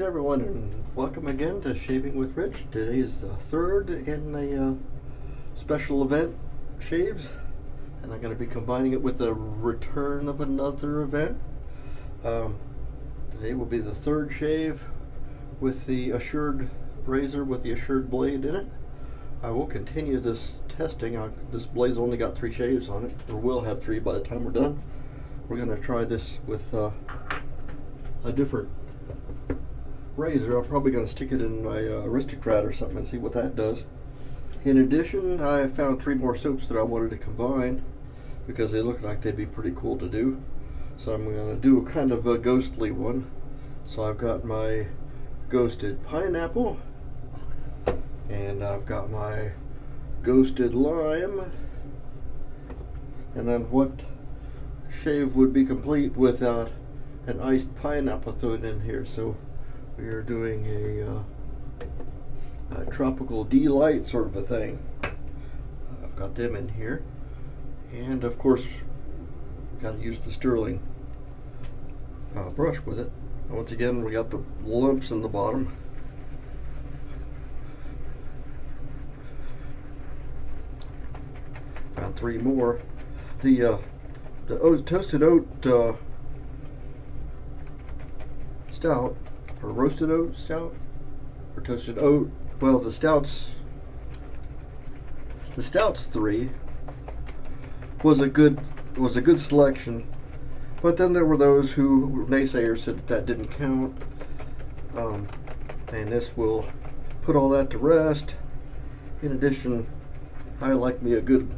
everyone, and welcome again to Shaving with Rich. Today is the third in a special event shaves, and I'm going to be combining it with the return of another event. Today will be the third shave with the Assured razor with the Assured blade in it. I will continue this testing. This blade's only got 3 shaves on it, or will have 3 by the time we're done. We're going to try this with a different razor. I'm probably going to stick it in my Aristocrat or something and see what that does. In addition, I found 3 more soaps that I wanted to combine because they look like they'd be pretty cool to do. So I'm going to do kind of a ghostly one. So I've got my Ghosted Pineapple, and I've got my Ghosted Lime, and then what shave would be complete without an iced pineapple thrown in here. So we are doing a tropical delight sort of a thing. I've got them in here, and of course got to use the Sterling brush with it. And once again, we got the lumps in the bottom. Found 3 more. The toasted oat stout, or roasted oat stout, or toasted oat. Well, the stouts 3 was a good selection, but then there were those who naysayers said that didn't count, and this will put all that to rest. In addition, I like me a good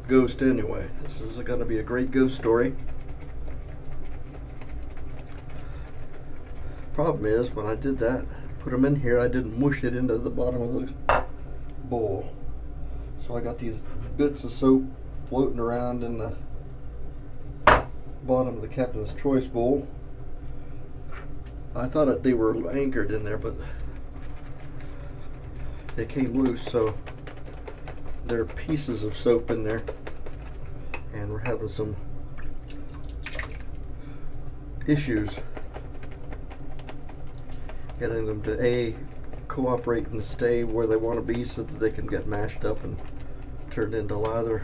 ghost anyway. This is going to be a great ghost story. Problem is, when I did that, put them in here, I didn't mush it into the bottom of the bowl. So I got these bits of soap floating around in the bottom of the Captain's Choice bowl. I thought they were anchored in there, but they came loose, so there are pieces of soap in there, and we're having some issues getting them to cooperate and stay where they want to be so that they can get mashed up and turned into lather.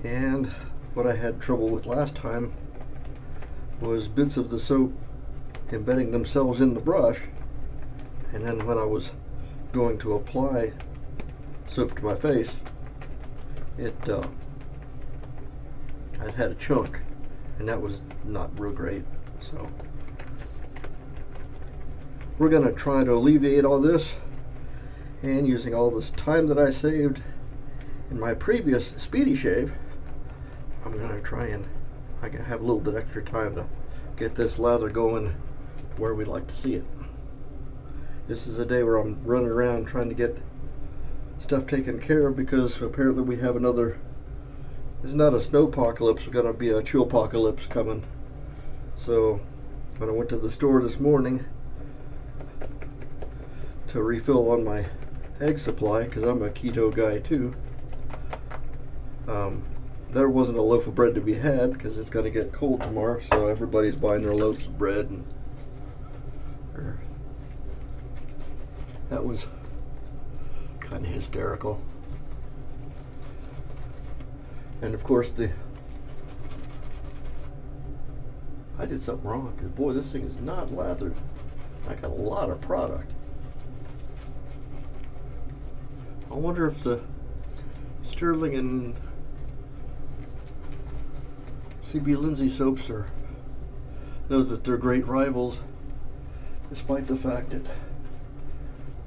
And what I had trouble with last time was bits of the soap embedding themselves in the brush, and then when I was going to apply soap to my face, I had a chunk, and that was not real great. So we're going to try to alleviate all this, and using all this time that I saved in my previous speedy shave, I'm going to try and I can have a little bit extra time to get this lather going where we'd like to see it. This is a day where I'm running around trying to get stuff taken care of, because apparently we have another, it's not a snowpocalypse, it's going to be a chillpocalypse coming. So when I went to the store this morning to refill on my egg supply, because I'm a keto guy too, there wasn't a loaf of bread to be had because it's going to get cold tomorrow, so everybody's buying their loaves of bread, and that was kind of hysterical. And of course I did something wrong, because boy, this thing is not lathered. I got a lot of product. I wonder if the Sterling and CB Lindsay soaps know that they're great rivals, despite the fact that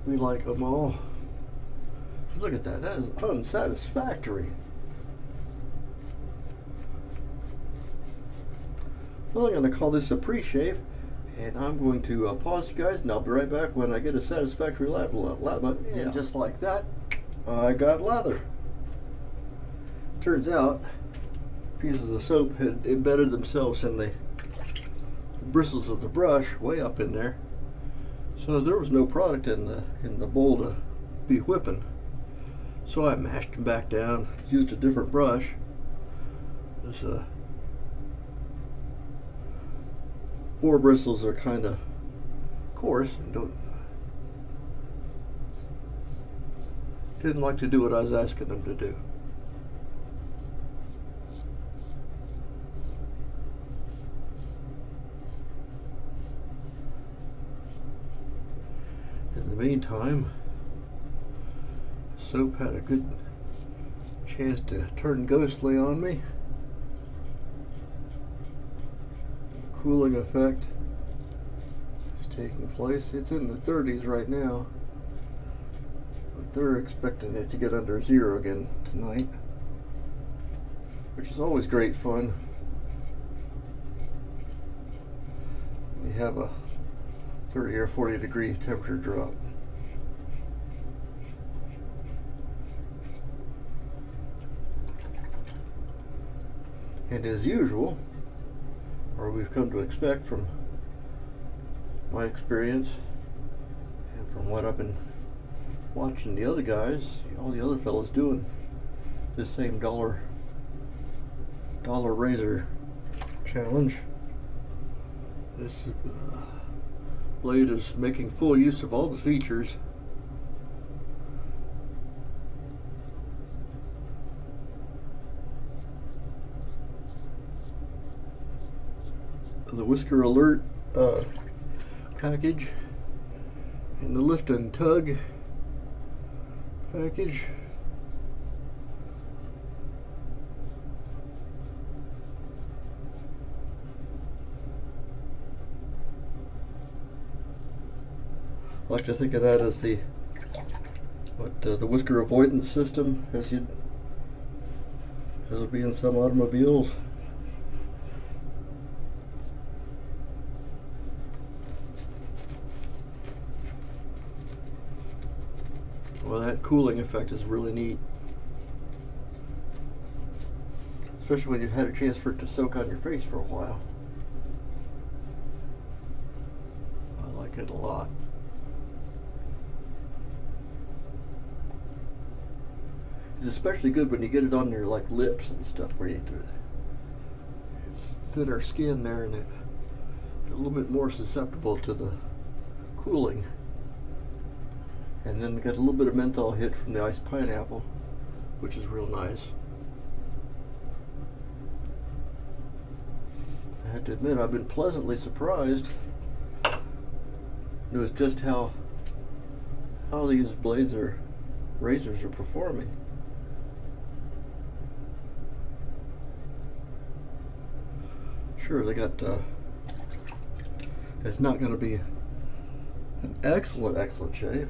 we like them all. Look at that, that is unsatisfactory. Well, I'm going to call this a pre-shave, and I'm going to pause you guys, and I'll be right back when I get a satisfactory lather. And just like that, I got lather. Turns out pieces of soap had embedded themselves in the bristles of the brush way up in there, so there was no product in the bowl to be whipping. So I mashed them back down, used a different brush. This boar bristles are kind of course, didn't like to do what I was asking them to do. In the meantime, soap had a good chance to turn ghostly on me. The cooling effect is taking place. It's in the 30s right now, but they're expecting it to get under 0 again tonight, which is always great fun. You have a 30 or 40 degree temperature drop. And as usual, or we've come to expect from my experience and from what I've been watching the other guys, all the other fellas doing this same dollar razor challenge, this blade is making full use of all the features. The Whisker Alert package and the lift and tug package. I like to think of that as the whisker avoidance system, as it'll be in some automobiles. Well, that cooling effect is really neat, especially when you've had a chance for it to soak on your face for a while. I like it a lot. It's especially good when you get it on your lips and stuff, where you do it. It's thinner skin there, and it's a little bit more susceptible to the cooling. And then got a little bit of menthol hit from the iced pineapple, which is real nice. I have to admit, I've been pleasantly surprised with just how these razors are performing. Sure, they got it's not going to be an excellent shave.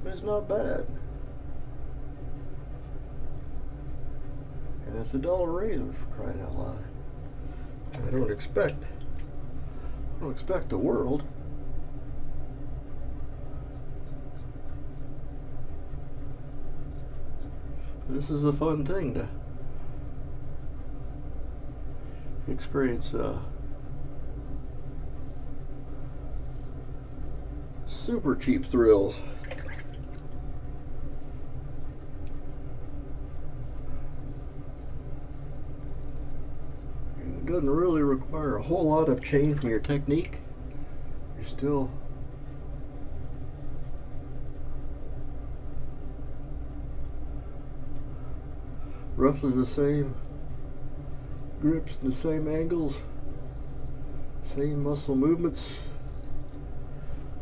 It's not bad. And it's $1 razor, for crying out loud. I don't expect the world. This is a fun thing to experience. Super cheap thrills. It doesn't really require a whole lot of change in your technique. You're still roughly the same grips and the same angles, same muscle movements.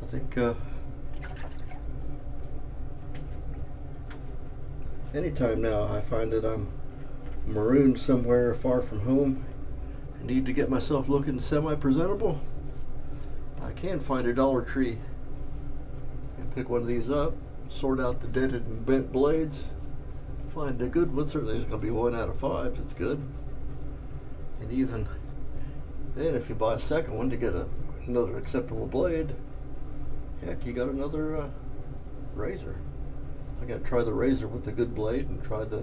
I think anytime now I find that I'm marooned somewhere far from home and need to get myself looking semi-presentable, I can find a Dollar Tree and pick one of these up, sort out the dented and bent blades, find a good one. Certainly there's going to be 1 out of 5 that's good. And even then, if you buy a second one to get another acceptable blade, heck, you got another razor. I got to try the razor with the good blade and try the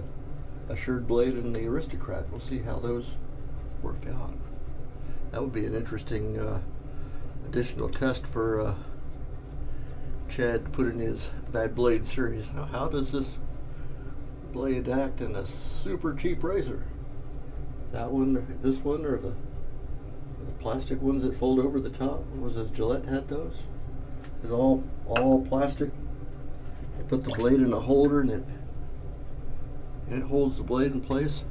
Assured blade and the Aristocrat. We'll see how those work out. That would be an interesting additional test for Chad to put in his Bad Blade series. Now, how does this blade act in a super cheap razor? That one, this one, or the plastic ones that fold over the top. Was it Gillette had those? It's all plastic. You put the blade in a holder and it holds the blade in place.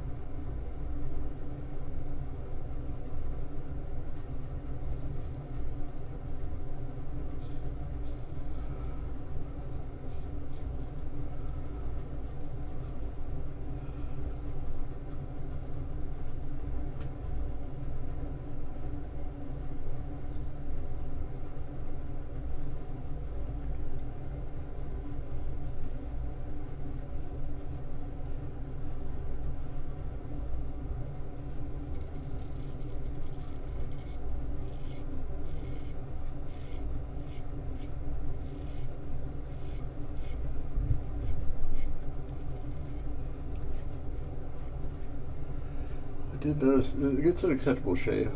I did notice it's an acceptable shave,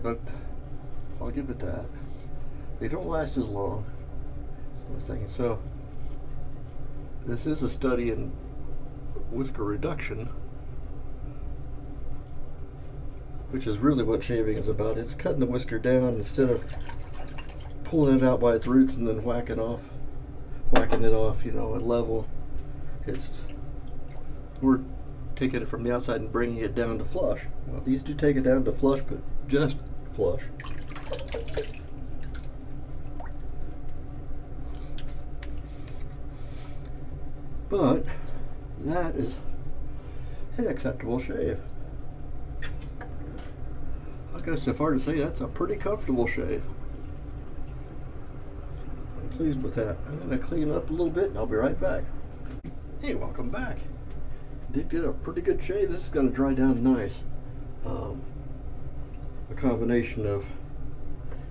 but I'll give it that. They don't last as long. That's what I was thinking. So this is a study in whisker reduction, which is really what shaving is about. It's cutting the whisker down instead of pulling it out by its roots and then whacking it off, you know, at level. We're taking it from the outside and bringing it down to flush. Well, these do take it down to flush, but just flush. But that is an acceptable shave. I'll go so far to say that's a pretty comfortable shave. I'm pleased with that. I'm going to clean up a little bit and I'll be right back. Hey, welcome back. Did get a pretty good shave. This is going to dry down nice. A combination of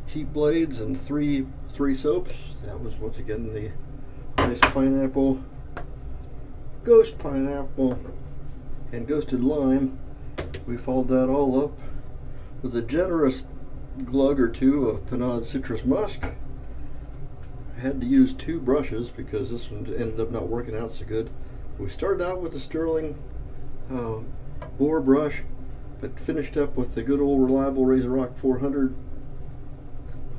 cheap blades and three soaps. That was once again the nice pineapple, ghost pineapple, and ghosted lime. We followed that all up with a generous glug or two of Pinaud citrus musk. I had to use 2 brushes because this one ended up not working out so good. We started out with the Sterling boar brush, but finished up with the good old reliable RazoRock 400.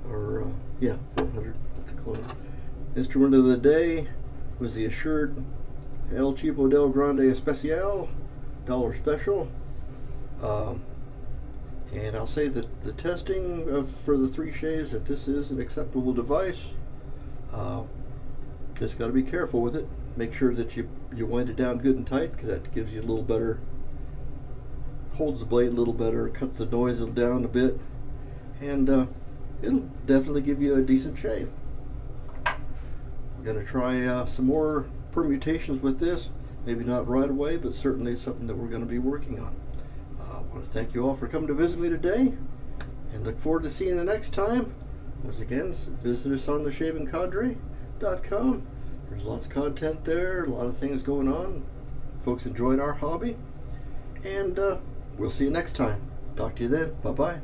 400. That's the clone. Instrument of the day was the Assured El Cheapo del Grande Especial $1 special. And I'll say that the testing for the 3 shaves, that this is an acceptable device. Just got to be careful with it. Make sure that you wind it down good and tight, because that gives you a little better, holds the blade a little better, cuts the noise down a bit, and it'll definitely give you a decent shave. We're going to try some more permutations with this. Maybe not right away, but certainly something that we're going to be working on. I want to thank you all for coming to visit me today, and look forward to seeing you the next time. Once again, visit us on theshavingcadre.com. There's lots of content there, a lot of things going on. Folks enjoying our hobby. And we'll see you next time. Talk to you then. Bye-bye.